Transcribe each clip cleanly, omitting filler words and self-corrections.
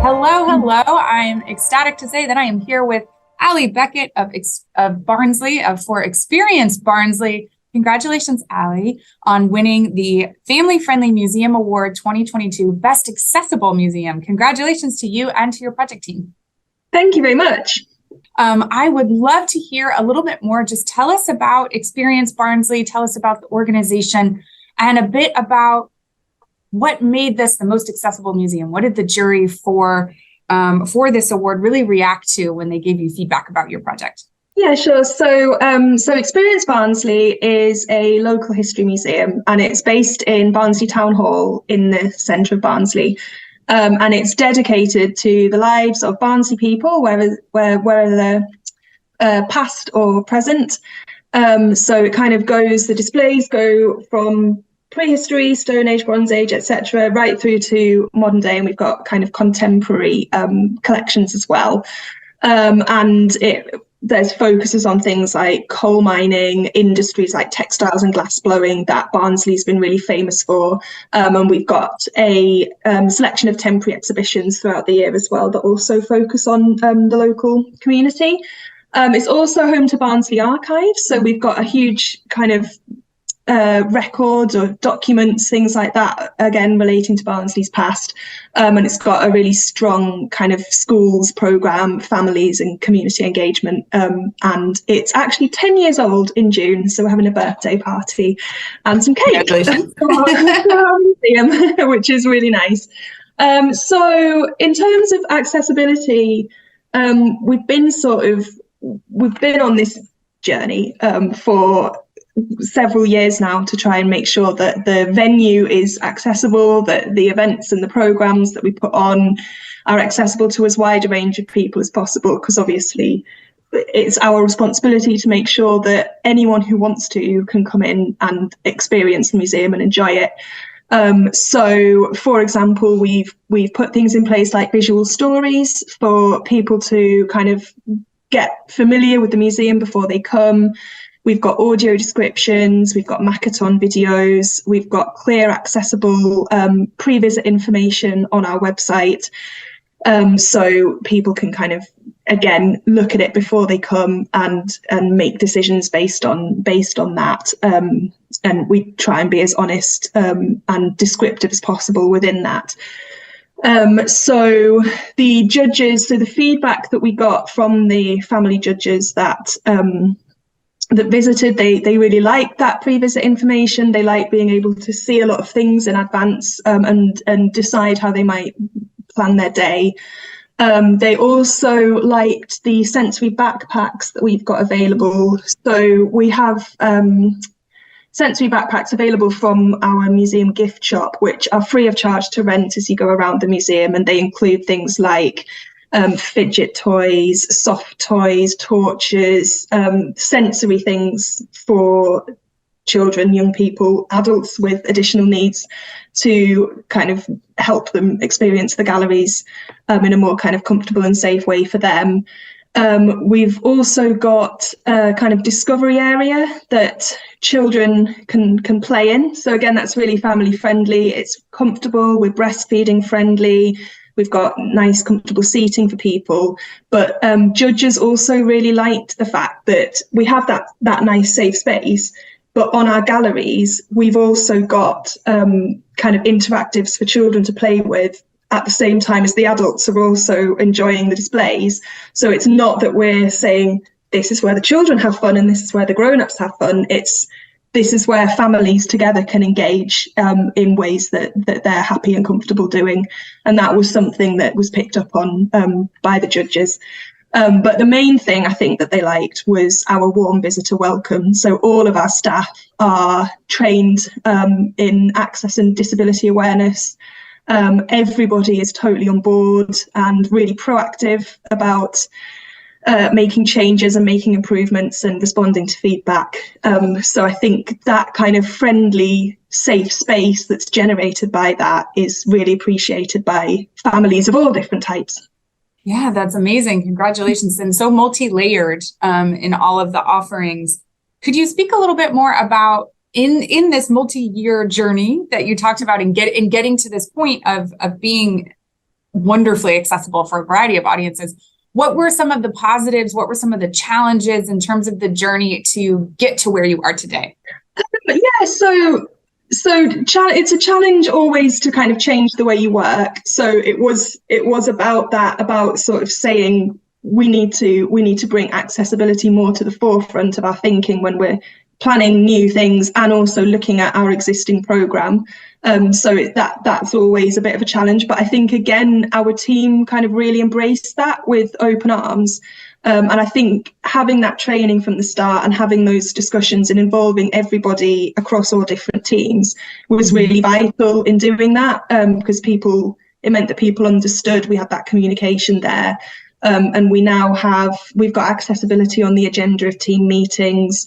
Hello. I'm ecstatic to say that I am here with Allie Beckett of Barnsley, for Experience Barnsley. Congratulations, Allie, on winning the Family Friendly Museum Award 2022 Best Accessible Museum. Congratulations to you and to your project team. Thank you very much. I would love to hear a little bit more. Just tell us about Experience Barnsley, tell us about the organization, and a bit about what made this the most accessible museum. What did the jury for this award really react to when they gave you feedback about your project? Yeah, sure. So Experience Barnsley is a local history museum, and it's based in Barnsley Town Hall in the centre of Barnsley. And it's dedicated to the lives of Barnsley people, whether they're past or present. So it kind of the displays go from prehistory, Stone Age, Bronze Age, etc., right through to modern day, and we've got kind of contemporary collections as well. And there's focuses on things like coal mining, industries like textiles and glass blowing that Barnsley's been really famous for. And we've got a selection of temporary exhibitions throughout the year as well that also focus on the local community. It's also home to Barnsley Archives, so we've got a huge kind of records or documents, things like that, again relating to Barnsley's past, and it's got a really strong kind of schools programme, families and community engagement, and it's actually 10 years old in June, so we're having a birthday party and some cake which is really nice. So in terms of accessibility, we've been on this journey for several years now to try and make sure that the venue is accessible, that the events and the programs that we put on are accessible to as wide a range of people as possible, because obviously it's our responsibility to make sure that anyone who wants to can come in and experience the museum and enjoy it. So for example, we've put things in place like visual stories for people to kind of get familiar with the museum before they come. We've got audio descriptions, we've got Makaton videos, we've got clear, accessible pre-visit information on our website. So people can kind of, again, look at it before they come and make decisions based on that. And we try and be as honest and descriptive as possible within that. So the judges, so the feedback that we got from the family judges that visited, they really like that pre-visit information. They like being able to see a lot of things in advance and decide how they might plan their day. They also liked the sensory backpacks that we've got available. So we have sensory backpacks available from our museum gift shop, which are free of charge to rent as you go around the museum, and they include things like fidget toys, soft toys, torches, sensory things for children, young people, adults with additional needs to kind of help them experience the galleries in a more kind of comfortable and safe way for them. We've also got a kind of discovery area that children can play in. So again, that's really family friendly. It's comfortable, we're breastfeeding friendly. We've got nice, comfortable seating for people, but judges also really liked the fact that we have that nice, safe space. But on our galleries, we've also got kind of interactives for children to play with at the same time as the adults are also enjoying the displays. So it's not that we're saying this is where the children have fun and this is where the grown-ups have fun. This is where families together can engage in ways that they're happy and comfortable doing. And that was something that was picked up on by the judges. But the main thing I think that they liked was our warm visitor welcome. So all of our staff are trained in access and disability awareness. Everybody is totally on board and really proactive about making changes and making improvements and responding to feedback. So I think that kind of friendly, safe space that's generated by that is really appreciated by families of all different types. Yeah, that's amazing. Congratulations. And so multi-layered in all of the offerings. Could you speak a little bit more about in this multi-year journey that you talked about in getting to this point of being wonderfully accessible for a variety of audiences. What were some of the positives? What were some of the challenges in terms of the journey to get to where you are today? Yeah, so it's a challenge always to kind of change the way you work. So it was about that, about sort of saying we need to bring accessibility more to the forefront of our thinking when we're planning new things, and also looking at our existing program. That's always a bit of a challenge, but I think again our team kind of really embraced that with open arms. And I think having that training from the start and having those discussions and involving everybody across all different teams was really vital in doing that, because it meant that people understood, we had that communication there. And we've got accessibility on the agenda of team meetings.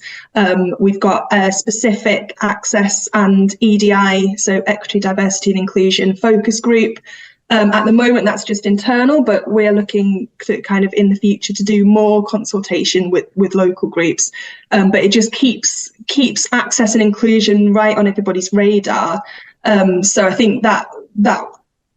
We've got a specific access and EDI, so equity, diversity and inclusion focus group. At the moment, that's just internal, but we're looking to kind of in the future to do more consultation with local groups. But it just keeps access and inclusion right on everybody's radar. So I think that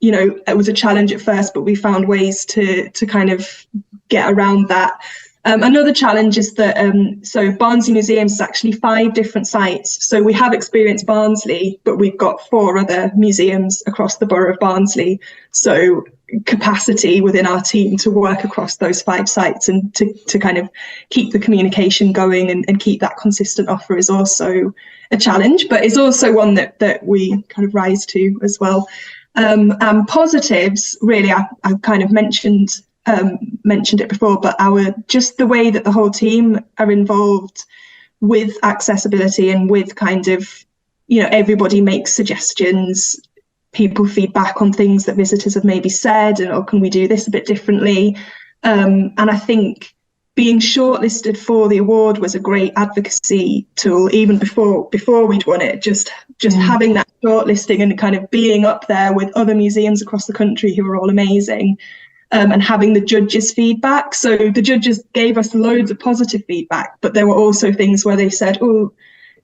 it was a challenge at first, but we found ways to kind of get around that. Another challenge is that so Barnsley Museums is actually 5 different sites. So we have Experience Barnsley, but we've got 4 other museums across the borough of Barnsley. So capacity within our team to work across those 5 sites and to kind of keep the communication going and keep that consistent offer is also a challenge, but it's also one that we kind of rise to as well. And positives, really, I've kind of mentioned it before, but just the way that the whole team are involved with accessibility and with kind of, everybody makes suggestions, people feedback on things that visitors have maybe said, and can we do this a bit differently? And I think being shortlisted for the award was a great advocacy tool, even before we'd won it. Just having that shortlisting and kind of being up there with other museums across the country who are all amazing, and having the judges' feedback. So the judges gave us loads of positive feedback, but there were also things where they said,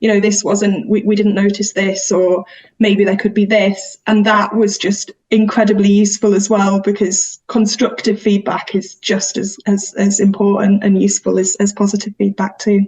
this wasn't, we didn't notice this, or maybe there could be this. And that was just incredibly useful as well, because constructive feedback is just as important and useful as positive feedback too.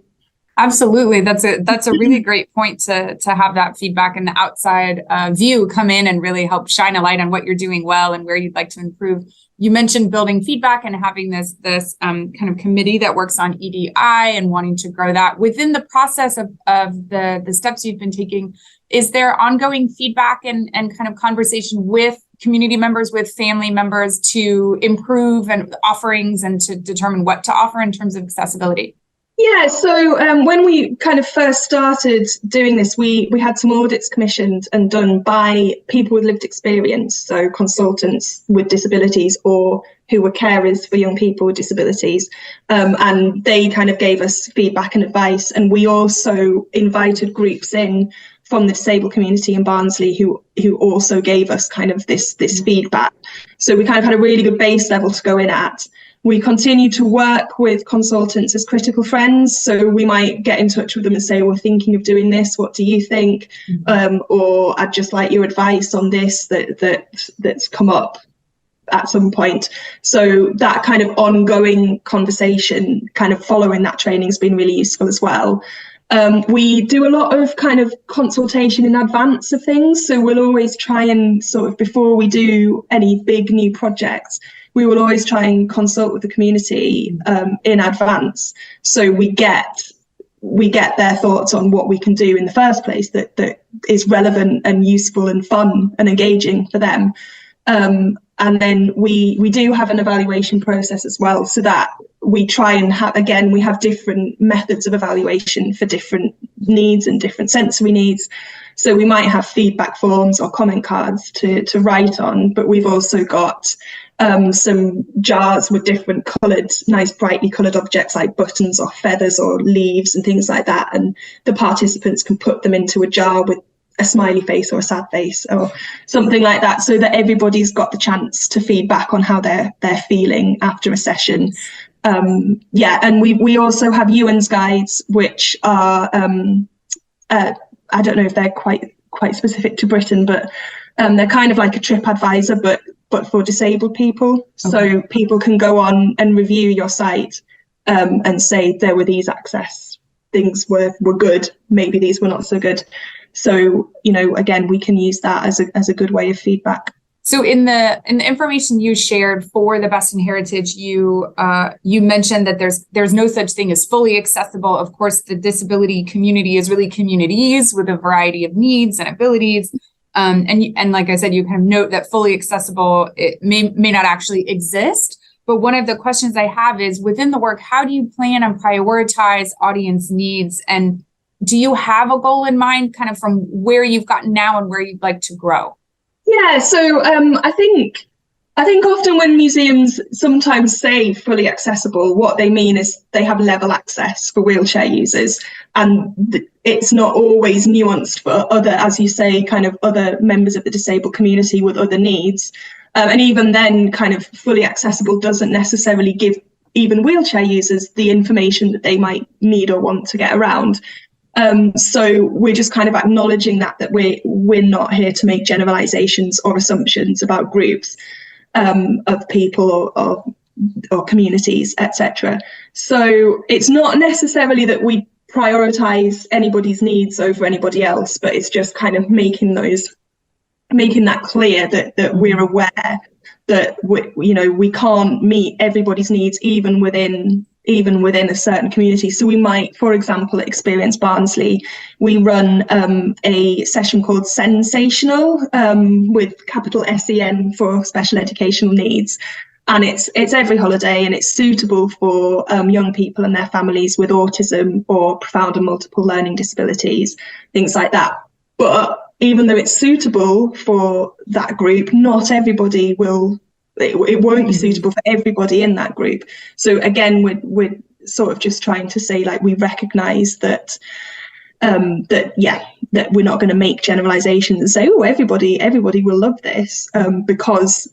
Absolutely. That's a really great point to have that feedback and the outside view come in and really help shine a light on what you're doing well and where you'd like to improve. You mentioned building feedback and having this kind of committee that works on EDI and wanting to grow that. Within the process of the steps you've been taking, is there ongoing feedback and kind of conversation with community members, with family members to improve and offerings and to determine what to offer in terms of accessibility? Yeah, so when we kind of first started doing this, we had some audits commissioned and done by people with lived experience, so consultants with disabilities or who were carers for young people with disabilities, and they kind of gave us feedback and advice. And we also invited groups in from the disabled community in Barnsley who also gave us kind of this feedback. So we kind of had a really good base level to go in at. We continue to work with consultants as critical friends. So we might get in touch with them and say, we're thinking of doing this. What do you think? Or I'd just like your advice on this that's come up at some point. So that kind of ongoing conversation, kind of following that training, has been really useful as well. We do a lot of kind of consultation in advance of things. So we'll always try and sort of, before we do any big new projects, we will always try and consult with the community in advance. So we get their thoughts on what we can do in the first place that is relevant and useful and fun and engaging for them. And then we do have an evaluation process as well, so that we try and we have different methods of evaluation for different needs and different sensory needs. So we might have feedback forms or comment cards to write on, but we've also got some jars with different nice brightly coloured objects like buttons or feathers or leaves and things like that. And the participants can put them into a jar with a smiley face or a sad face or something like that, so that everybody's got the chance to feedback on how they're feeling after a session. And we also have Ewan's guides, which are I don't know if they're quite specific to Britain, but they're kind of like a trip advisor, but but for disabled people. So people can go on and review your site and say there were these access things were good, maybe these were not so good. So, you know, again, we can use that as a good way of feedback. So in the information you shared for the Best in Heritage, you mentioned that there's no such thing as fully accessible. Of course, the disability community is really communities with a variety of needs and abilities. And like I said, you kind of note that fully accessible, it may not actually exist. But one of the questions I have is, within the work, how do you plan and prioritize audience needs? And do you have a goal in mind, kind of from where you've gotten now and where you'd like to grow? Yeah, so I think often when museums sometimes say fully accessible, what they mean is they have level access for wheelchair users, and it's not always nuanced for other, as you say, kind of other members of the disabled community with other needs. And even then, kind of fully accessible doesn't necessarily give even wheelchair users the information that they might need or want to get around. So we're just kind of acknowledging that we're not here to make generalizations or assumptions about groups of people or communities, etc. So it's not necessarily that we prioritize anybody's needs over anybody else, but it's just kind of making that clear that we're aware that we can't meet everybody's needs even within a certain community. So we might, for example, at Experience Barnsley, we run a session called Sensational, with capital SEN for special educational needs. And it's every holiday, and it's suitable for young people and their families with autism or profound and multiple learning disabilities, things like that. But even though it's suitable for that group, not everybody it won't be suitable for everybody in that group. So again, we're sort of just trying to say, like, we recognize that we're not going to make generalizations and say, oh, everybody will love this because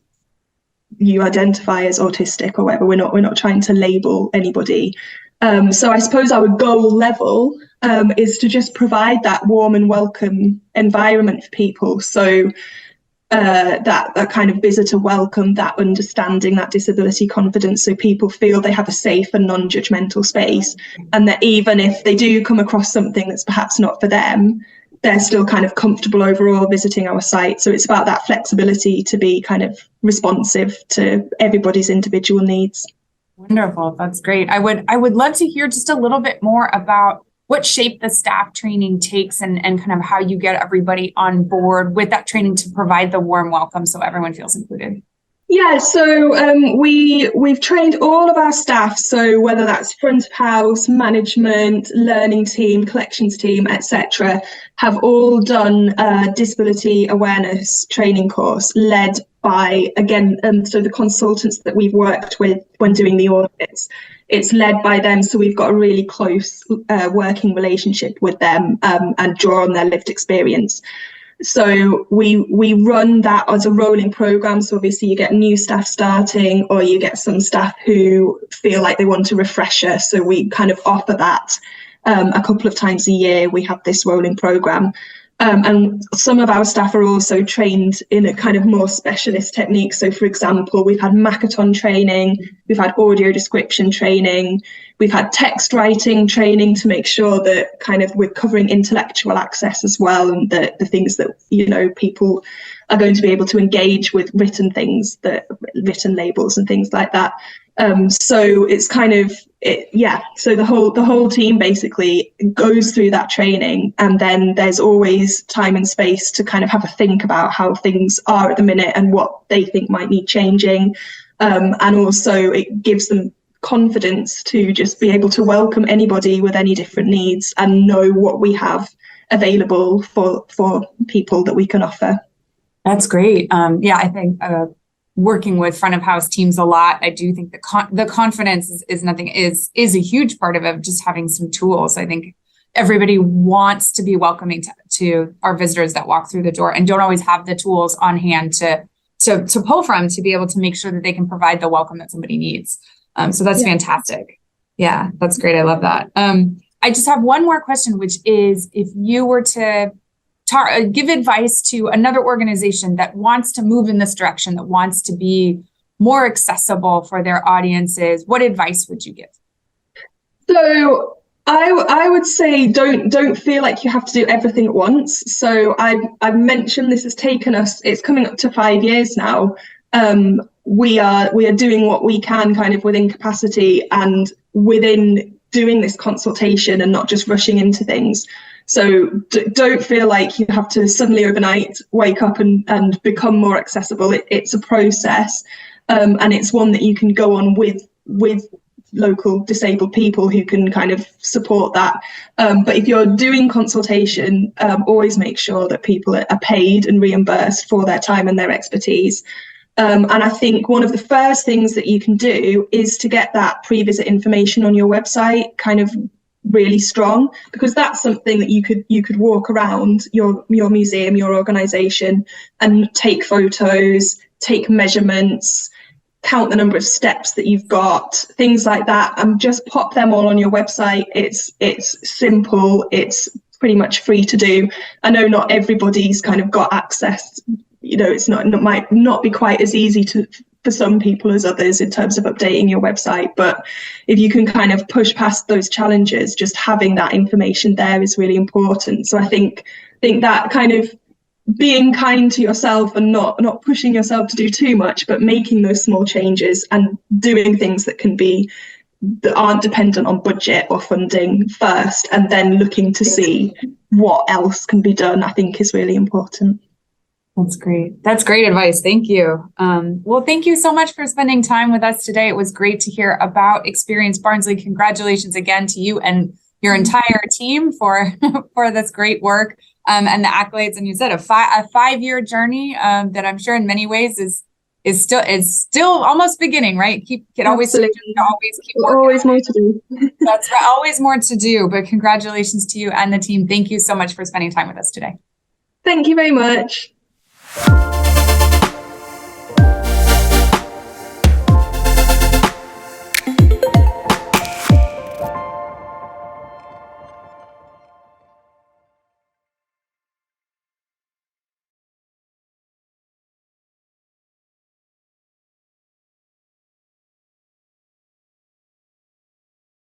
you identify as autistic or whatever. We're not trying to label anybody. So I suppose our goal level is to just provide that warm and welcome environment for people. So that kind of visitor welcome, that understanding, that disability confidence, so people feel they have a safe and non-judgmental space, and that even if they do come across something that's perhaps not for them, they're still kind of comfortable overall visiting our site. So it's about that flexibility to be kind of responsive to everybody's individual needs. Wonderful. That's great. I would love to hear just a little bit more about what shape the staff training takes and kind of how you get everybody on board with that training to provide the warm welcome so everyone feels included. Yeah, so we've trained all of our staff, so whether that's front of house, management, learning team, collections team, etc., have all done a disability awareness training course led by, again, so the consultants that we've worked with when doing the audits, it's led by them. So we've got a really close working relationship with them and draw on their lived experience. So we run that as a rolling program. So obviously you get new staff starting, or you get some staff who feel like they want a refresher. So we kind of offer that a couple of times a year. We have this rolling program. And some of our staff are also trained in a kind of more specialist technique. So, for example, we've had Makaton training, we've had audio description training, we've had text writing training to make sure that kind of we're covering intellectual access as well, and the things that, people are going to be able to engage with written things, written labels and things like that. So it's kind of, so the whole team basically goes through that training, and then there's always time and space to kind of have a think about how things are at the minute and what they think might need changing. And also it gives them confidence to just be able to welcome anybody with any different needs and know what we have available for people that we can offer. That's great. I think working with front of house teams a lot, I do think the confidence is a huge part of it, just having some tools. I think everybody wants to be welcoming to our visitors that walk through the door and don't always have the tools on hand to pull from to be able to make sure that they can provide the welcome that somebody needs. So that's fantastic. Yeah, that's great. I love that. I just have one more question, which is, if you were to give advice to another organization that wants to move in this direction, that wants to be more accessible for their audiences, what advice would you give? So I would say don't feel like you have to do everything at once. So I've mentioned this has taken us, it's coming up to 5 years now. We are doing what we can kind of within capacity and within doing this consultation and not just rushing into things. So don't feel like you have to suddenly overnight wake up and become more accessible. It's a process, and it's one that you can go on with local disabled people who can kind of support that. But if you're doing consultation, always make sure that people are paid and reimbursed for their time and their expertise. And I think one of the first things that you can do is to get that pre-visit information on your website kind of really strong, because that's something that you could walk around your museum, your organisation, and take photos, take measurements, count the number of steps that you've got, things like that, and just pop them all on your website. It's simple, it's pretty much free to do. I know not everybody's kind of got access, it's might not be quite as easy for some people as others in terms of updating your website, but if you can kind of push past those challenges, just having that information there is really important. So I think that kind of being kind to yourself and not pushing yourself to do too much, but making those small changes and doing things that aren't dependent on budget or funding first, and then looking to see what else can be done, I think is really important. That's great. That's great advice. Thank you. Well, thank you so much for spending time with us today. It was great to hear about Experience Barnsley. Congratulations again to you and your entire team for this great work, and the accolades. And you said a 5-year journey that I'm sure in many ways is still almost beginning, right? Always keep working. Always more to do. That's right. Always more to do. But congratulations to you and the team. Thank you so much for spending time with us today. Thank you very much.